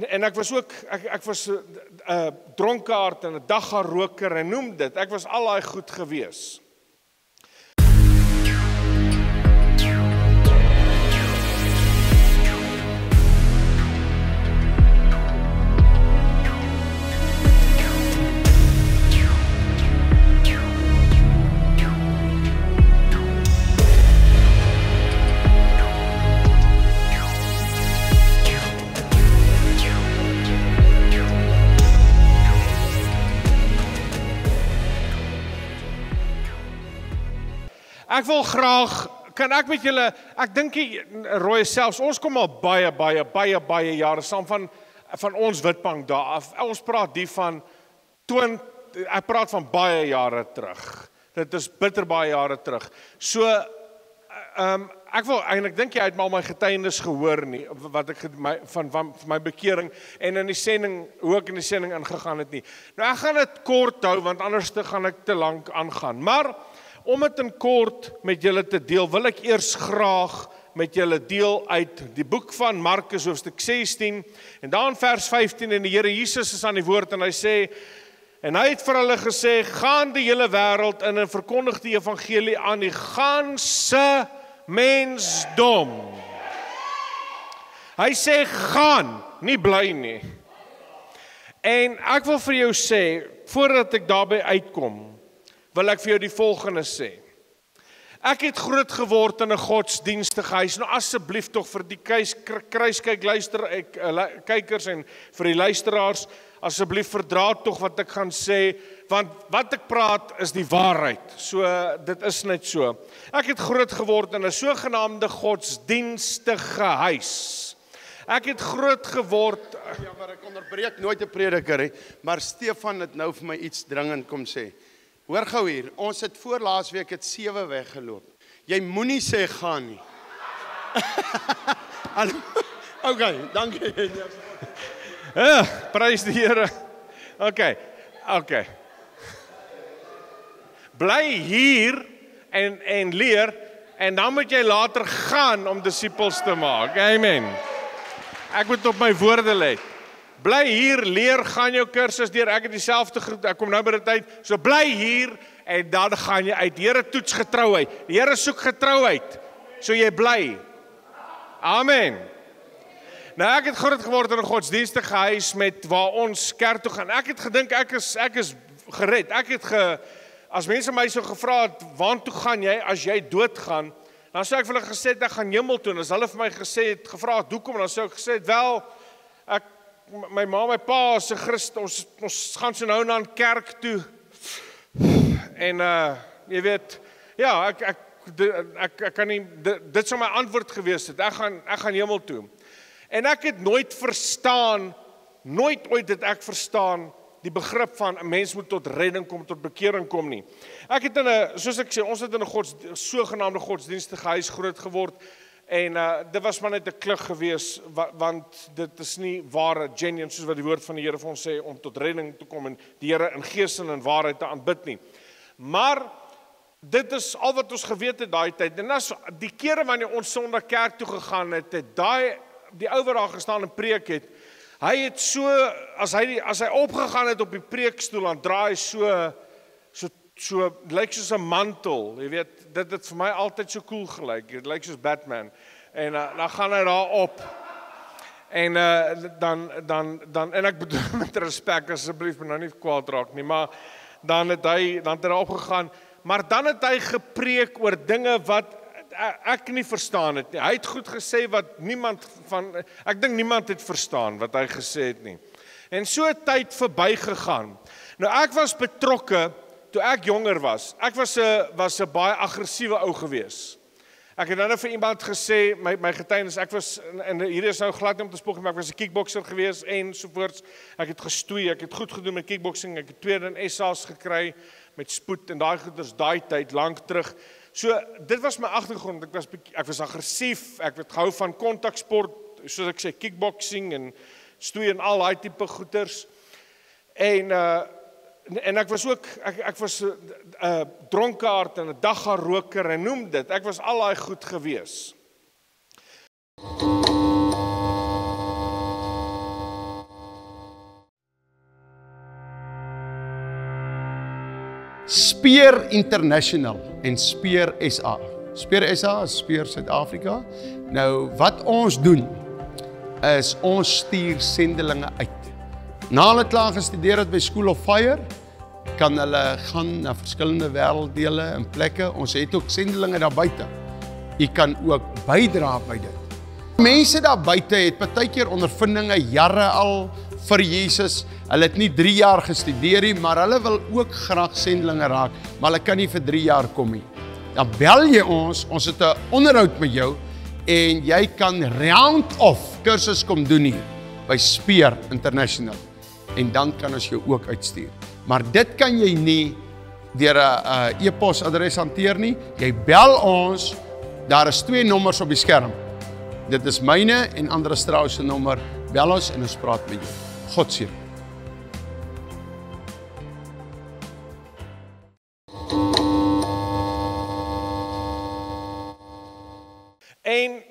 en ek was ook, ek was 'n dronkaard en 'n daggaroker en noem dit, ek was al daai goed gewees. Ek wil graag, kan ek met julle, ek dink Roy selfs, ons kom al baie jare saam van ons Witbank daar af. Ons praat die van ek praat van baie jare terug. Dit is bitter baie jare terug. So, ek dink jy het maar my getuienis gehoor nie, wat ek van my bekering en in die sending, hoe ek in die sending ingegaan het nie. Nou ek gaan dit kort hou, want anders gaan ek te lank aangaan. Maar om dit in kort met julle te deel, wil ek eers graag met julle deel uit die boek van Markus hoofstuk 16 en daar in vers 15 en die Here Jesus is aan die woord en hy sê, en hy het vir hulle gesê, gaan die hele wêreld in en verkondig die evangelie aan die ganse mensdom. Hy sê gaan, nie bly nie. En ek wil vir jou sê, voordat ek daarby uitkom, wil ek vir jou die volgende sê. Ek het groot geword in 'n godsdienstige huis. Nou asseblief tog vir die kruiskyk kykers en vir die luisteraars, asseblief verdra tog wat ek gaan sê, want wat ek praat is die waarheid. So dit is net so. Ek het groot geword in 'n sogenaamde godsdienstige huis. Ek het groot geword. Ja, maar ek onderbreek nooit 'n prediker nie, maar Stefan het nou vir my iets dringend kom sê. Hoor gou hier, ons het voor laasweek het 7 weggeloop. Jy moenie sê gaan nie. Okay, dankie. Prys die Here. Okay. Bly hier en leer en dan moet jy later gaan om disippels te maak. Amen. Ek moet op my woorde let. Bly hier, leer, gaan jou kursus deur. Ek het dieselfde groep, ek kom nou by die tyd. So bly hier en dan gaan jy uit. Die Here toets getrouheid. Die Here soek getrouheid. So jy bly. Amen. Nou ek het groot geword in 'n godsdienstige huis met waar ons kerk toe gaan. Ek het gedink ek is gered. As mense my so gevra het, waartoe gaan jy as jy doodgaan? Dan sou ek vir hulle gesê ek gaan hemel toe. En as hulle vir my gevra het hoekom, dan sou ek gesê wel my ma, my pa is 'n Christen, ons gaan so nou na 'n kerk toe. En jy weet, ja, ek kan nie, dit sou my antwoord gewees het. Ek gaan hemel toe. En ek het nooit ooit het ek verstaan die begrip van 'n mens moet tot redding kom, tot bekering kom nie. Ek het soos ek sê, ons het in 'n sogenaamde godsdienstige huis groot geword. En dit was maar net 'n klug gewees, want dit is nie ware, genuine, soos wat die woord van die Here vir ons sê, om tot redding te kom en die Here in gees en in waarheid te aanbid nie. Maar dit is al wat ons geweet het daai tyd. En as die kere wanneer ons Sondag kerk toe gegaan het, die ou wat daar gestaan en preek het, hy het so, as hy opgegaan het op die preekstoel, dan draai so lyk soos 'n mantel, jy weet, dit het vir my altyd so cool gelyk, dit lyk soos Batman, en dan gaan hy daar op, en dan en ek bedoel met respek, asseblief, nou nie kwaad raak nie, maar dan het hy daar opgegaan, maar dan het hy gepreek oor dinge wat ek nie verstaan het nie. Hy het goed gesê wat ek dink niemand het verstaan wat hy gesê het nie. En so tyd verbygegaan. Nou ek was betrokke toe ek jonger was. Ek was 'n baie aggressiewe ou gewees. Ek het nou vir iemand gesê, my getuienis, ek was, en hier is nou glad nie om te spog, maar ek was 'n kickbokser gewees en sovoorts. Ek het gestoei, ek het goed gedoen met kickboksing, ek het tweede in SA's gekry met spoed en daai goeders daai tyd lank terug. So dit was my agtergrond. Ek was aggressief, ek het gehou van kontaksport, soos ek sê kickboksing en stoei en al daai tipe goeders. En ek was ook, ek was 'n dronkaard en 'n daggaroker en noem dit. Ek was al daai goed gewees. Speer International en Speer SA. Speer SA is Speer Suid-Afrika. Nou, wat ons doen, is ons stuur sendelinge uit. Na hulle klaar gestudeer het by School of Fire, kan hulle gaan na verskillende wêrelddele en plekke. Ons het ook sendelinge daar buite. Jy kan ook bydra by dit. Mense daar buite het partykeer ondervindinge jare al vir Jesus. Hulle het nie 3 jaar gestudeer nie, maar hulle wil ook graag sendelinge raak, maar hulle kan nie vir 3 jaar kom nie. Dan bel jy ons het 'n onderhoud met jou en jy kan round-off kursus kom doen hier by Speer International. En dan kan ons jou ook uitstuur. Maar dit kan jy nie deur 'n e-posadres hanteer nie. Jy bel ons, daar is 2 nommers op die skerm. Dit is myne en Andre Strauss se nommer. Bel ons en ons praat met jou. God seën. En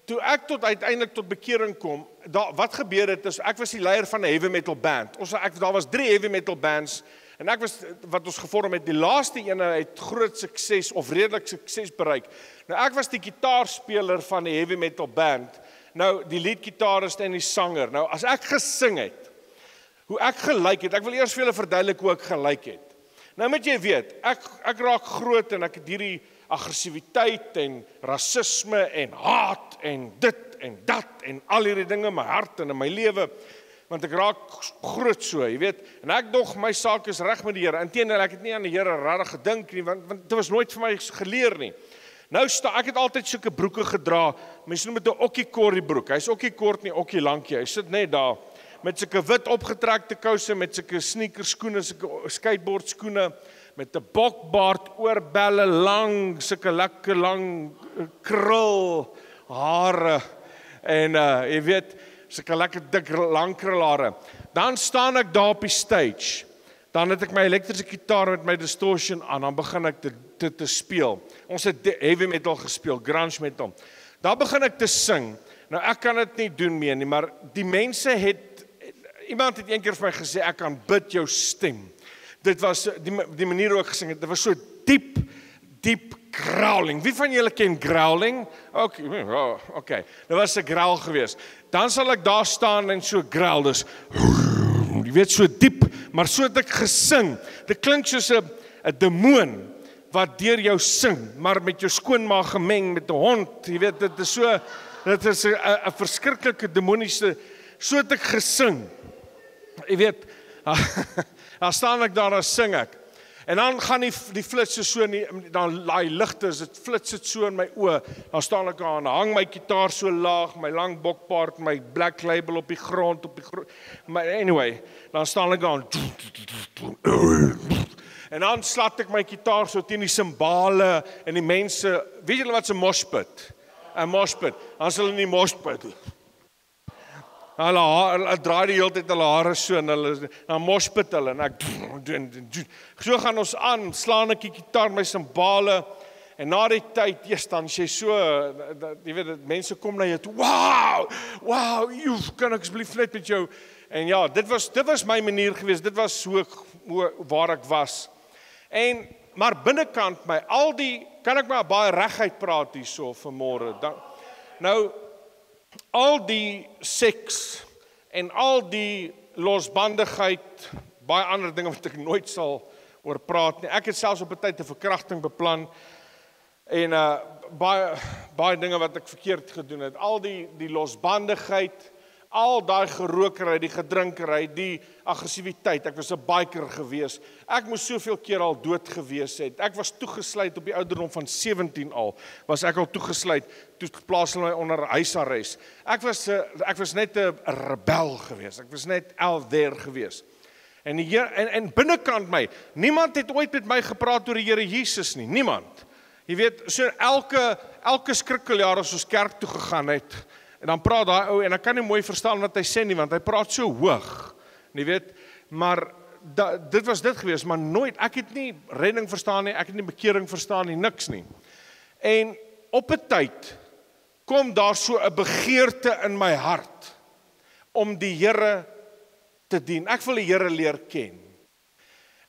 toe ek uiteindelik tot bekering kom, wat gebeur het is, ek was die leier van 'n heavy metal band. Daar was 3 heavy metal bands, en ek was, wat ons gevorm het, die laaste ene het groot sukses, of redelik sukses bereik. Nou ek was die gitaarspeler van die heavy metal band, nou die leadgitarist en die sanger. Nou as ek gesing het, hoe ek gelyk het, ek wil eers vir julle verduidelik hoe ek gelyk het. Nou moet jy weet, ek raak groot en ek het hierdie aggressiwiteit en rasisme en haat en dit en dat en al hierdie dinge in my hart en in my lewe, want ek raak groot so, jy weet, en ek dog my saak is reg met die Here. Inteendeel, ek het nie aan die Here regtig gedink nie, want dit was nooit vir my geleer nie. Nou ek het altyd sulke broeke gedra, mense noem dit 'n okkie-korrie broek. Hy's okkie kort nie, okkie lankie. Hy sit net daar met sulke wit opgetrekte kouse, met sulke sneakerskoene, sulke skateboard skoene, met 'n bokbaard, oorbelle lang, sulke lekker lang krul hare en jy weet, sulke lekker dik lang krulhare. Dan staan ek daar op die stage. Dan het ek my elektriese gitaar met my distortion aan, dan begin ek te speel. Ons het heavy metal gespeel, grunge metal. Daar begin ek te sing. Nou ek kan dit nie doen meer nie, maar die mense iemand het een keer vir my gesê, ek kan bid jou stem. Dit was die manier hoe ek gesing het, dit was so diep growling. Wie van julle ken growling? Okay. Dit was 'n growl geweest. Dan sal ek daar staan en so growl, dus jy weet, so diep, maar so het ek gesing. Dit klink soos 'n demoon wat deur jou sing, maar met jou skoonma gemeng met 'n hond. Jy weet, dit is 'n verskriklike demoniese, so het ek gesing. Jy weet, dan staan ek daar en sing ek. En dan gaan die flitse so, dan laai ligte, dit flits dit so in my oë. Dan staan ek daar en hang my gitaar so laag, my lang bokbaard, my black label op die grond, maar anyway, dan staan ek daar en dan slat ek my gitaar so teen die simbale en die mense, weet julle wat 'n moshpit? 'n moshpit. Dan is hulle in die moshpit. Hulle draai die hele tyd hulle hare so en dan moshpit hulle en ek so gaan ons aan, slaan ek die gitaar my simbale en na die tyd, dan jy so, jy weet, mense kom na jou toe, wow, kan ek asseblief net met jou, en ja, dit was my manier geweest, dit was so waar ek was, maar binnekant my, kan ek maar baie reguit praat hier so vanmôre, nou, al die seks en al die losbandigheid, baie ander dinge wat ek nooit sal oor praat nie. Ek het selfs op 'n tyd 'n verkrachting beplan en baie dinge wat ek verkeerd gedoen het. Al die losbandigheid, al daai gerookery, die gedrinkery, die aggressiwiteit. Ek was 'n biker gewees. Ek moes soveel keer al dood gewees het. Ek was toegesluit op die ouderdom van 17 al. Was ek al toegesluit, toe plaas hulle my onder huisarrest. Ek was net 'n rebel gewees. Ek was net out there gewees. En binnekant my, niemand het ooit met my gepraat oor die Here Jesus nie. Niemand. Jy weet, so elke skrikkeljaar as ons kerk toe gegaan het, en dan praat daai ou en ek kan nie mooi verstaan wat hy sê nie, want hy praat so hoog. Jy weet, maar dit was dit gewees, maar nooit, ek het nie redding verstaan nie, ek het nie bekering verstaan nie, niks nie. En op 'n tyd kom daar so 'n begeerte in my hart om die Here te dien. Ek wil die Here leer ken.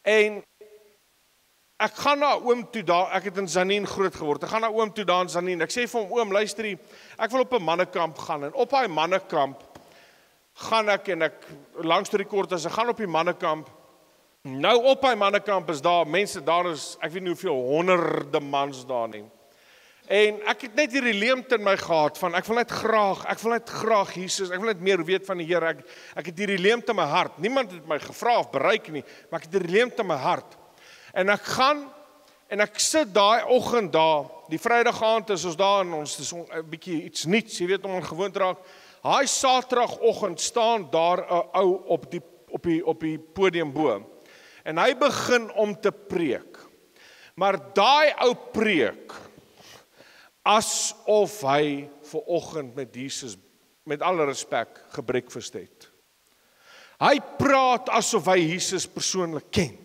En ek gaan na oom toe daar, ek het in Zanien groot geword, ek gaan na oom toe daar in Zanien, ek sê vir hom, oom, luister hier, ek wil op 'n mannekamp gaan, en op daai mannekamp, gaan ek, en ek, langs die kort as, ek gaan op die mannekamp, nou op daai mannekamp is daar, mense, daar is, ek weet nie hoeveel, honderde mans daar nie, en ek het net hierdie leemte in my gehad, van ek wil net graag Jesus, ek wil net meer weet van die Here, ek het hierdie leemte in my hart, niemand het my gevra of bereik nie, maar ek het hierdie leemte in my hart, en ek gaan, en ek sit daai oggend daar, die Vrydag aand is ons daar, en ons is 'n bietjie iets niets, jy weet, om ongewoond raak, daai Saterdagoggend staan daar 'n ou op die podium bo, en hy begin om te preek, maar daai ou preek, asof hy ver oggend met Jesus, met alle respek, gebreakfast het. Hy praat asof hy Jesus persoonlik ken.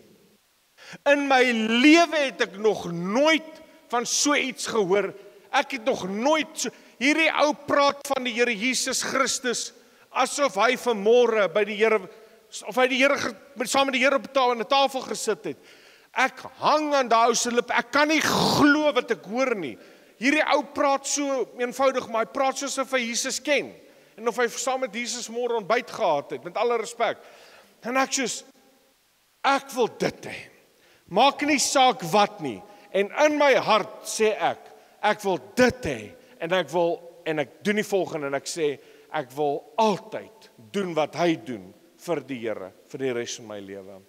In my lewe het ek nog nooit van so iets gehoor. Ek het nog nooit hierdie ou praat van die Here Jesus Christus asof hy vanmôre by die Here, of hy die Here saam met die Here op 'n tafel gesit het. Ek hang aan daai ou se lip. Ek kan nie glo wat ek hoor nie. Hierdie ou praat so eenvoudig, maar hy praat soos hy Jesus ken. En of hy saam met Jesus môre ontbyt gehad het, met alle respek. En ek wil dit hê. Maak nie saak wat nie. En in my hart sê ek wil dit hê. En ek doen die volgende, en ek sê, ek wil altyd doen wat hy doen vir die Here, vir die res van my lewe.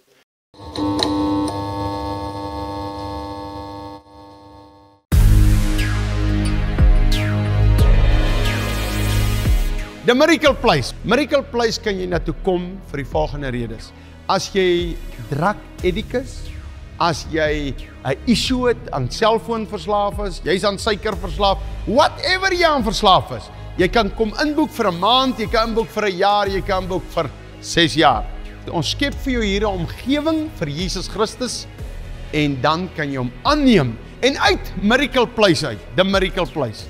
The Miracle Place. Miracle Place kan jy na toe kom vir die volgende redes. As jy drug addict is, as jy 'n issue het aan selfoon verslaaf is, jy's aan suiker verslaaf, whatever jy aan verslaaf is, jy kan kom inboek vir 'n maand, jy kan inboek vir 'n jaar, jy kan inboek vir 6 jaar. Ons skep vir jou hier 'n omgewing vir Jesus Christus, en dan kan jy hom aanneem, en uit Miracle Place uit, the Miracle Place,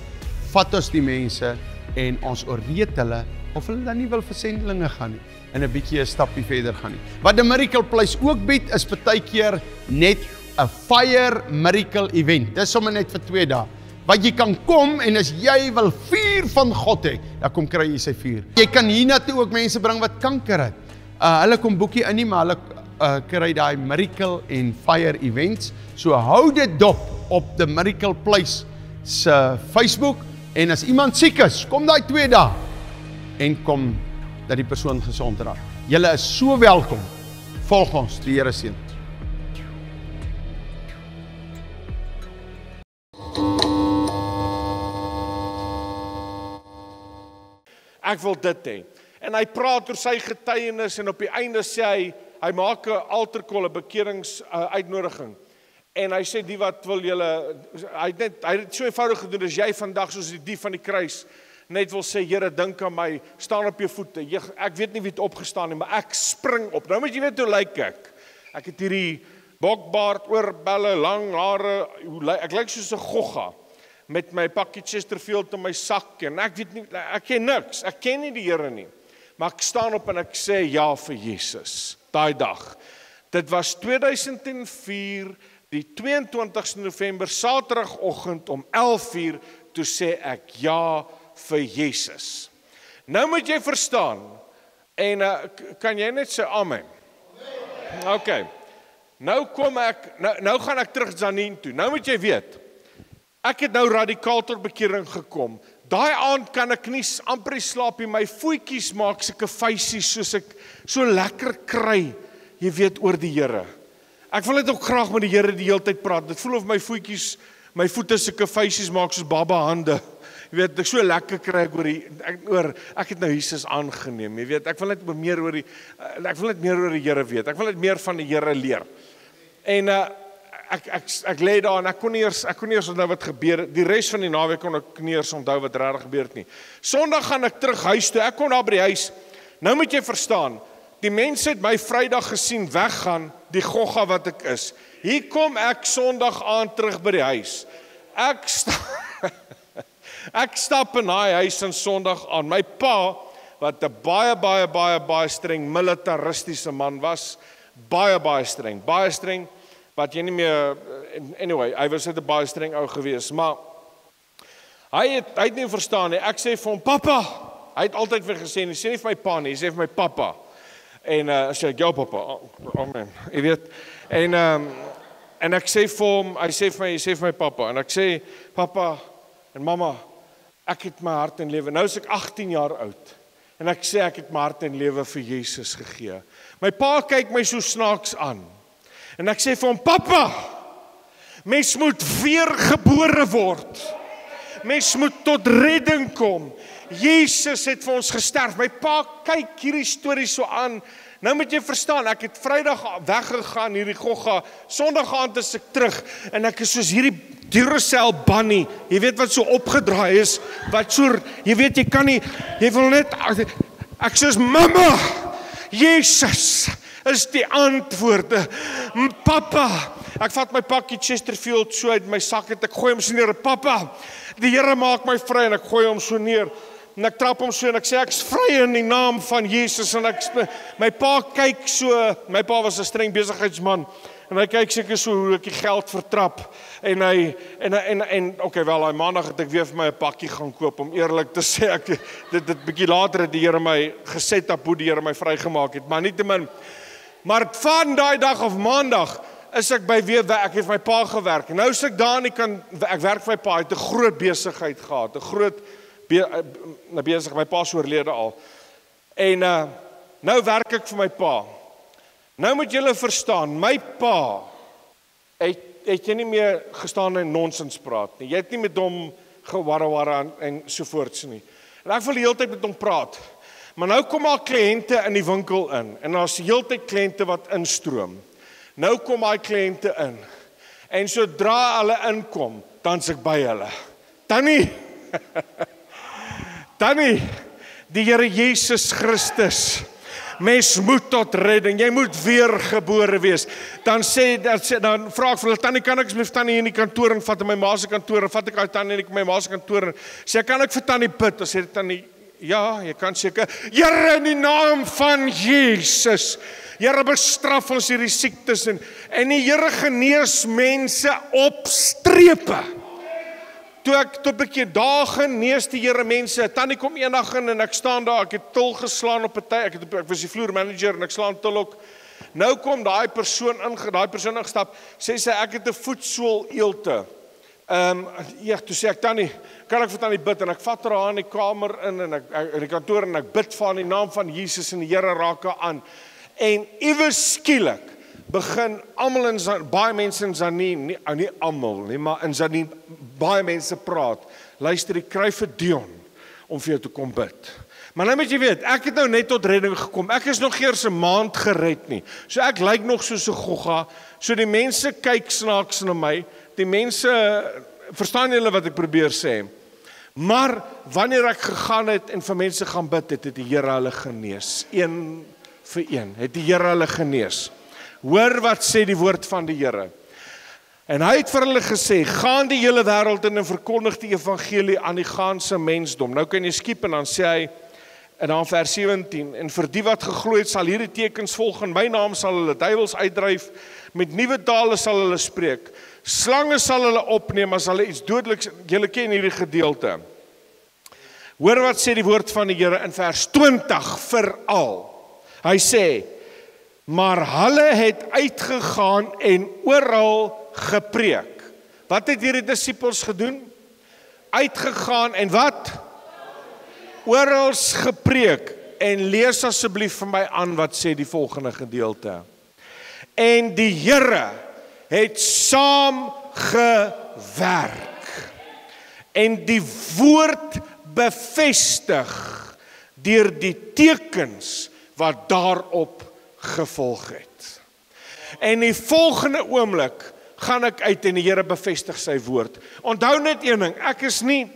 vat ons die mense, en ons oorreed hulle, of hulle dan nie wil vir sendelinge gaan nie, en 'n bietjie 'n stappie verder gaan nie. Wat die Miracle Place ook bied, is partykeer net 'n fire miracle event. Dis sommer net vir 2 dae. Wat jy kan kom, en as jy wil vuur van God hê, dan kom kry jy sy vuur. Jy kan hiernatoe ook mense bring wat kanker het. Hulle kom boekie in nie, maar hulle kry daai miracle en fire events. So hou dit dop op the Miracle Place se Facebook, en as iemand siek is, kom daai 2 dae, en kom dat die persoon gesond raak. Julle is so welkom. Volg ons, die Here seën. Ek wil dit hê. En hy praat oor sy getuienis, en op die einde sê hy maak 'n altar call, 'n bekeringsuitnodiging. En hy sê, die wat wil julle, hy het so eenvoudig gedoen, as jy vandag soos die dief van die kruis net wil sê, Here, dink aan my, staan op jou voete. Ek weet nie wie het opgestaan nie, maar ek spring op. Nou moet jy weet hoe lyk ek. Ek het hierdie bokbaard, oorbelle, lang hare, ek lyk soos 'n gogga, met my pakkie Chesterfield in my sak, en ek weet nie, ek ken niks, ek ken nie die Here nie. Maar ek staan op en ek sê ja vir Jesus, daai dag. Dit was 2004, die 22 November, Saterdagoggend om 11:00, toe sê ek ja vir Jesus. Nou moet jy verstaan, en kan jy net sê amen? Ok, nou gaan ek terug Zanien toe. Nou moet jy weet, ek het nou radikaal tot bekering gekom. Daai aand kan ek nie amper slaap nie, my voetjies maak sulke feisies, soos ek so lekker kry, jy weet, oor die Here. Ek wil net ook graag met die Here die hele tyd praat. Dit voel of my voete sulke feisies maak soos baba hande. Jy weet, ek so lekker kry ek het nou Jesus aangeneem. Jy weet, ek wil net meer oor die Here weet. Ek wil net meer van die Here leer. En ek lê daar en ek kon nie eers onthou wat gebeur het. Die res van die naweek kon ek nie eers onthou wat regtig gebeur het nie. Sondag gaan ek terug huis toe. Ek kom daar by die huis. Nou moet jy verstaan, die mense het my Vrydag gesien weggaan, die gogga wat ek is. Hier kom ek Sondag aand terug by die huis. Ek stap in daai huis in Sondag aan. My pa, wat 'n baie streng militaristiese man was, baie streng. wat jy nie meer, anyway, hy was net 'n baie streng ou gewees, maar hy het nie verstaan nie. Ek sê vir hom, pappa, hy het altyd vir gesê, sê nie vir my pa nie, hy sê vir my pappa. En sê ek, jou pappa, amen, jy weet, en ek sê vir hom, hy sê vir my pappa, en ek sê, pappa en mamma, ek het my hart en lewe, nou is ek 18 jaar oud, en ek sê ek het my hart en lewe vir Jesus gegee. My pa kyk my so snaaks aan, en ek sê vir hom, pappa, mens moet weer gebore word, mens moet tot redding kom, Jesus het vir ons gesterf. My pa kyk hierdie storie so aan. Nou moet jy verstaan, ek het Vrydag weggegaan hierdie gogga, Sondag aand is ek terug en ek is soos hierdie Duracell bunny. Jy weet wat so opgedraai is, wat so, jy weet jy kan nie, jy wil net ek soos mamma, Jesus is die antwoorde. Papa, ek vat my pakkie Chesterfield so uit my sak en ek gooi hom so neer. Papa, die Here maak my vry en ek gooi hom so neer. En ek trap hom so en ek sê ek's vry in die naam van Jesus en my pa kyk so, my pa was 'n streng besigheidsman en hy kyk seker so hoe ek die geld vertrap en okay wel, daai maandag het ek weer vir my 'n pakkie gaan koop om eerlik te sê ek dit bietjie later het die Here my geset op hoe die Here my vrygemaak het, maar nietemin, maar van daai dag of maandag is ek by weer ek het my pa gewerk. Nou is ek daar en ek werk vir my pa, hy het 'n groot besigheid gehad, 'n groot besig, my pa is oorlede al. En nou werk ek vir my pa. Nou moet julle verstaan, my pa het jy nie meer gestaan en nonsens praat nie. Jy het nie met hom gewarra en sovoorts nie. En ek wil die hele tyd met hom praat. Maar nou kom al kliënte in die winkel in en daar's die hele tyd kliënte wat instroom. Nou kom daai kliënte in. En sodra hulle inkom, dan's ek by hulle. Tannie, die Here Jesus Christus, mens moet tot redding, jy moet weer gebore wees. Dan vra ek vir hulle, tannie, kan ek asseblief tannie in die kantoor en vat in my ma se kantoor en vat ek daai tannie in my ma se kantoor en sê, kan ek vir tannie bid? Dan sê tannie, ja, jy kan seker. Here, in die naam van Jesus, Here, bestraf ons hierdie siektes en die Here genees mense op strepe. Toe ek tot 'n keer daar genees die Here mense, tannie kom eendag in en ek staan daar, ek het til geslaan op 'n tyd, ek was die vloer manager en ek slaan til ook. Nou kom daai persoon ingestap, sê sy ek het 'n voetsool eelte. Toe sê ek tannie, kan ek vir tannie bid en ek vat haar in die kamer in die kantoor en ek bid vir in die naam van Jesus en die Here raak haar aan. En iewes skielik begin almal baie mense in Zanine, nie almal nie, maar in Zanine baie mense praat. Luister, ek kry vir Dion om vir jou te kom bid. Maar nou moet jy weet, ek het nou net tot redding gekom. Ek is nog eers 'n maand gered nie. So ek lyk nog soos 'n gogga. So die mense kyk snaaks na my. Die mense verstaan julle wat ek probeer sê. Maar wanneer ek gegaan het en vir mense gaan bid, het die Here hulle genees. Een vir een het die Here hulle genees. Hoor wat sê die woord van die Here. En hy het vir hulle gesê, gaan die hele wêreld in en verkondig die evangelie aan die ganse mensdom. Nou kan jy skiep en dan sê hy, en dan vers 17, en vir die wat geglo het sal hierdie tekens volg, in my naam sal hulle duiwels uitdryf, met nuwe tale sal hulle spreek, slange sal hulle opneem as hulle iets dodeliks, julle ken hierdie gedeelte. Hoor wat sê die woord van die Here in vers 20 veral. Hy sê, maar hulle het uitgegaan en oral gepreek. Wat het hierdie disippels gedoen? Uitgegaan en wat? Oral gepreek. En lees asseblief vir my aan wat sê die volgende gedeelte. En die Here het saam gewerk. En die woord bevestig deur die tekens wat daarop gevolg het. En die volgende oomblik gaan ek uit en die Here bevestig sy woord. Onthou net een ding, ek was nie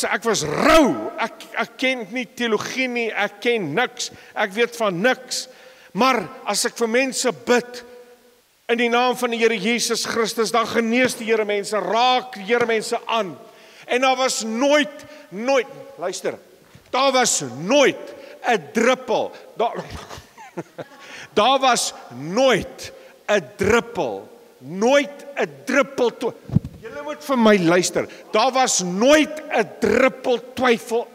ek was rou. Ek ken nie teologie nie, ek ken niks, ek weet van niks. Maar as ek vir mense bid in die naam van die Here Jesus Christus, dan genees die Here mense, raak die Here mense aan. En daar was nooit, luister, daar was nooit 'n druppel. Daar was nooit 'n druppel, julle moet vir my luister, daar was nooit 'n druppel twyfel,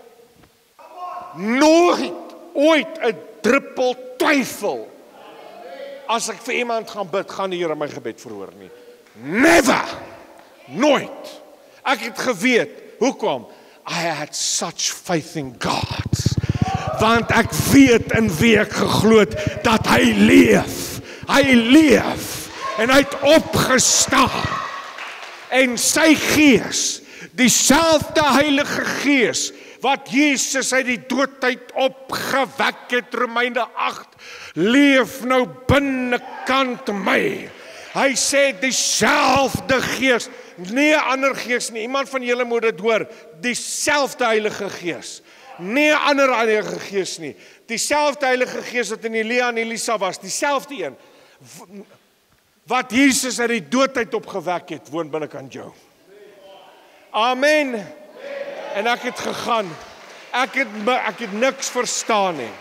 nooit, ooit 'n druppel twyfel, as ek vir iemand gaan bid, gaan die Here my gebed verhoor nie, never, nooit, ek het geweet, hoekom? I had such faith in God, want ek weet in wie ek geglo het, dat hy leef, en hy het opgestaan, en sy gees, dieselfde Heilige Gees, wat Jesus uit die doodheid opgewek het, Romeine 8, leef nou binnekant my. Hy sê dieselfde Gees, nie 'n ander gees nie, iemand van julle moet dit hoor, dieselfde Heilige Gees, nie 'n ander Heilige Gees nie, dieselfde Heilige Gees wat in Elia en Elisa was, dieselfde een, wat Jesus uit die doodheid opgewek het, woon binnekant jou. Amen. En ek het gegaan, ek het niks verstaan nie,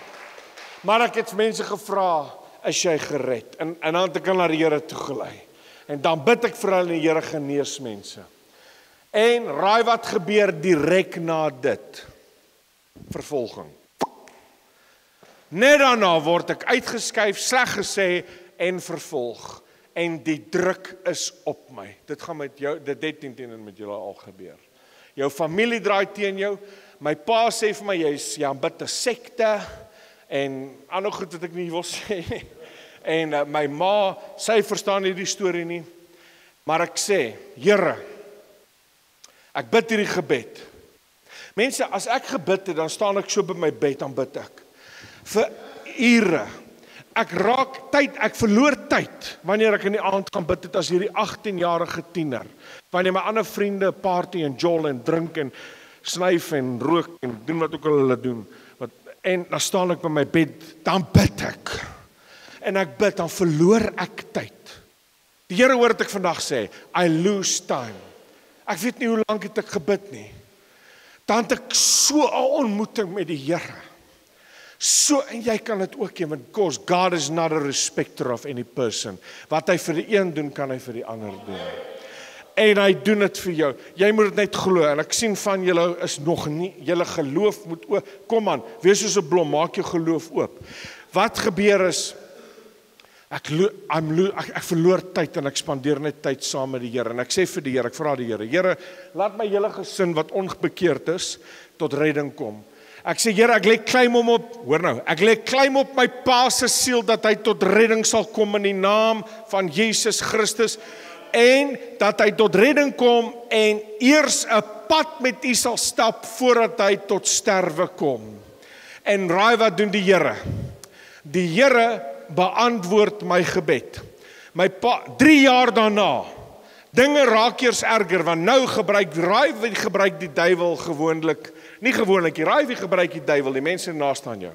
maar ek het mense gevra, is jy gered? En dan het ek na die Here toegelei. En dan bid ek vir hulle en die Here genees mense. En raai wat gebeur direk na dit? Vervolging. Net daarna word ek uitgeskuif, sleg gesê en vervolg. En die druk is op my. Dit gaan met jou, dit het teen met julle al gebeur. Jou familie draai teen jou. My pa sê vir my, jy aanbid 'n sekte en ander goed wat ek nie wil sê. En my ma, sy verstaan nie die storie nie. Maar ek sê, Here, ek bid hierdie gebed. Mense, as ek gebid het, dan staan ek so by my bed, dan bid ek. Vir ure. Ek raak tyd, ek verloor tyd, wanneer ek in die aand gaan bid het, as hierdie 18-jarige tiener. Wanneer my ander vriende party en jol en drink en snuif en rook en doen wat ook al hulle doen. En dan staan ek by my bed, dan bid ek. En ek bid, dan verloor ek tyd. Die Here hoor het ek vandag sê, I lose time. Ek weet nie hoe lank het ek gebid nie. Dan het ek so 'n ontmoeting met die Here. So, en jy kan dit ook hê, want God is not a respecter of any person. Wat hy vir die een doen, kan hy vir die ander doen. En hy doen dit vir jou. Jy moet dit net glo. En ek sien van julle is nog nie, julle geloof moet oop. Kom aan, wees soos 'n blom, maak jou geloof oop. Wat gebeur is, ek verloor tyd en ek spandeer net tyd saam met die Here. En ek sê vir die Here, ek vra die Here, Here, laat my hele gesin wat onbekeerd is, tot redding kom. Ek sê, Here, ek lê claim hom op, hoor nou, ek lê claim op my pa se siel, dat hy tot redding sal kom in die naam van Jesus Christus, en dat hy tot redding kom, en eers 'n pad met U sal stap, voordat hy tot sterwe kom. En raai wat doen die Here? Die Here beantwoord my gebed. My pa, 3 jaar daarna, dinge raak eers erger, want nou gebruik die duiwel gewoonlik, nie gewoonlik, raai wie gebruik die duiwel, die mense naaste aan jou.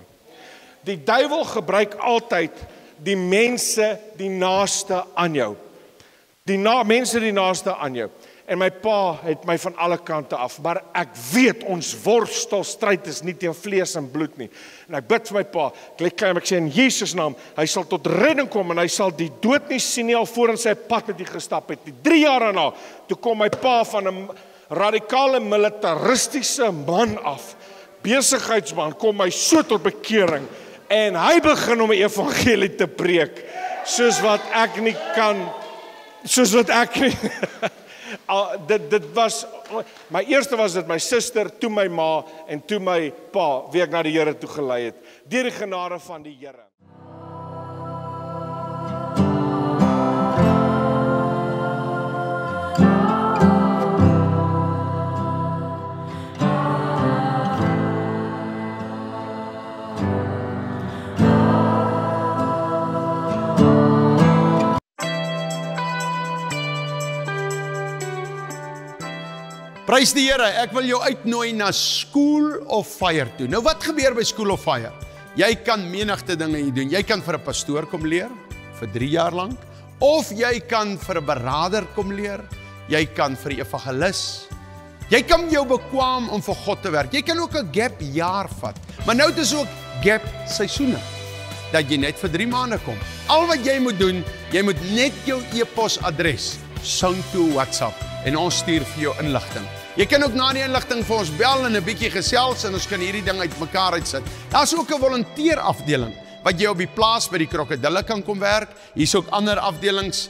Die duiwel gebruik altyd die mense die naaste aan jou. Mense die naaste aan jou. En my pa het my van alle kante af, maar ek weet ons worstelstryd is nie teen vlees en bloed nie. En ek bid vir my pa, ek sê in Jesus naam, hy sal tot redding kom en hy sal die dood nie sien nie, alvorens sy pad met U gestap het. 3 jaar daarna, toe kom my pa van 'n radikale militaristiese man af, besigheidsman, kom hy so tot bekering en hy begin om 'n evangelie te preek, soos wat ek nie dit was, my eerste was dit my suster, toe my ma en toe my pa, wie ek na die Here toe gelei het, deur die genade van die Here. Prys die Here, ek wil jou uitnooi na School of Fire toe. Nou wat gebeur by School of Fire? Jy kan menigte dinge hier doen. Jy kan vir 'n pastoor kom leer, vir 3 jaar lank. Of jy kan vir 'n beraader kom leer. Jy kan vir 'n evangelis. Jy kan jou bekwam om vir God te werk. Jy kan ook 'n gap jaar vat. Maar nou het ons ook gap seisoene. dat jy net vir 3 maande kom. Al wat jy moet doen, jy moet net jou e-posadres sound toe WhatsApp en ons stuur vir jou inligting. Jy kan ook na die inligting vir ons bel en 'n bietjie gesels en ons kan hierdie ding uitmekaar uitsit. Daar's ook 'n volunteerafdeling wat jy op die plaas by die krokodille kan kom werk. Hier's ook ander afdelings.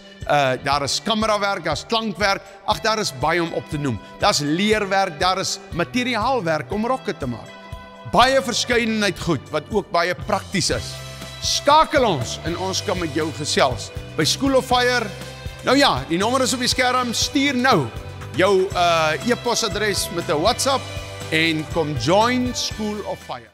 Daar is kamerawerk, daar's klankwerk. Ag, daar is baie om op te noem. Daar's leerwerk, daar is materiaalwerk om rokke te maak. Baie verskeidenheid goed wat ook baie prakties is. Skakel ons en ons kan met jou gesels. By School of Fire, nou ja, die nommer is op die skerm, stuur nou jou e-posadres met 'n WhatsApp en kom join School of Fire.